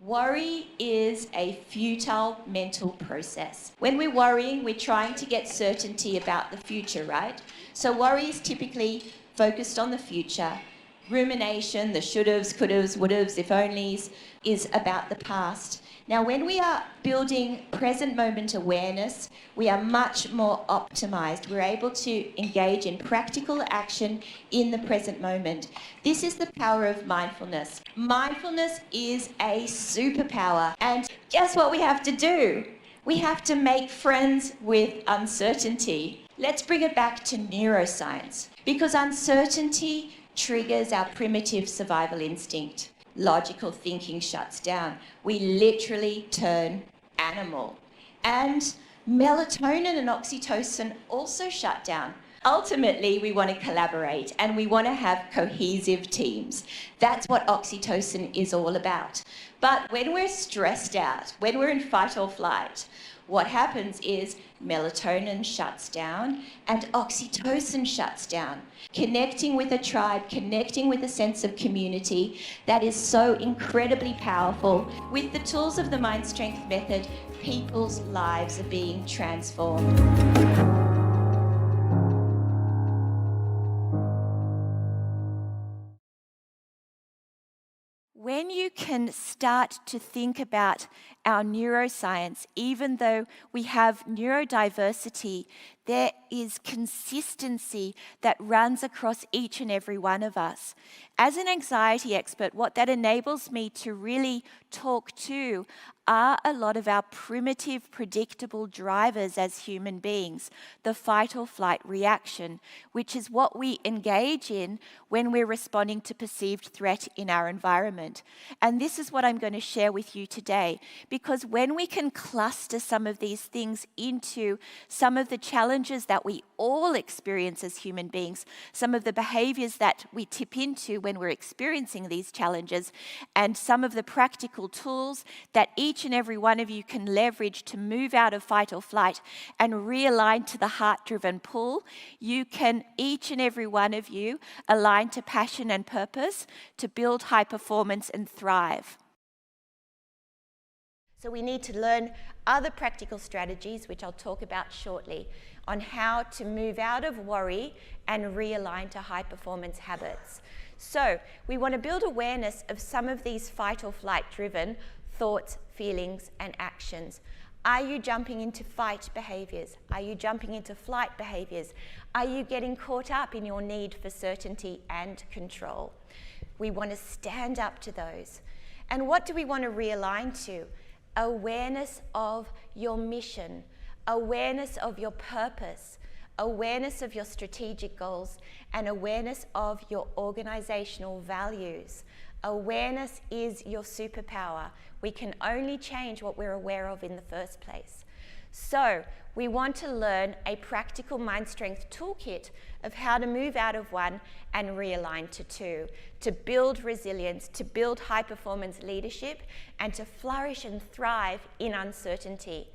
Worry is a futile mental process. When we're worrying, we're trying to get certainty about the future, right? So worry is typically focused on the future. Rumination, the should'ves, could'ves, would'ves, if onlys, is about the past. Now, when we are building present moment awareness, we are much more optimized. We're able to engage in practical action in the present moment. This is the power of mindfulness. Mindfulness is a superpower. And guess what we have to do? We have to make friends with uncertainty. Let's bring it back to neuroscience, because uncertainty triggers our primitive survival instinct. Logical thinking shuts down. We literally turn animal. And melatonin and oxytocin also shut down. Ultimately, we want to collaborate and we want to have cohesive teams. That's what oxytocin is all about. But when we're stressed out, when we're in fight or flight, what happens is melatonin shuts down and oxytocin shuts down. Connecting with a tribe, connecting with a sense of community, that is so incredibly powerful. With the tools of the Mind Strength method, people's lives are being transformed. When you can start to think about our neuroscience, even though we have neurodiversity, there is consistency that runs across each and every one of us. As an anxiety expert, what that enables me to really talk to are a lot of our primitive, predictable drivers as human beings, the fight or flight reaction, which is what we engage in when we're responding to perceived threat in our environment. And this is what I'm going to share with you today, because when we can cluster some of these things into some of the challenges that we all experience as human beings, some of the behaviors that we tip into when we're experiencing these challenges, and some of the practical tools that each and every one of you can leverage to move out of fight or flight and realign to the heart-driven pull, you can, each and every one of you, align to passion and purpose to build high performance and thrive. So we need to learn other practical strategies, which I'll talk about shortly, on how to move out of worry and realign to high performance habits. So we want to build awareness of some of these fight or flight driven thoughts, feelings, and actions. Are you jumping into fight behaviors? Are you jumping into flight behaviors? Are you getting caught up in your need for certainty and control? We want to stand up to those. And what do we want to realign to? Awareness of your mission, awareness of your purpose, awareness of your strategic goals, and awareness of your organizational values. Awareness is your superpower. We can only change what we're aware of in the first place. So we want to learn a practical mind strength toolkit of how to move out of one and realign to two, to build resilience, to build high performance leadership, and to flourish and thrive in uncertainty.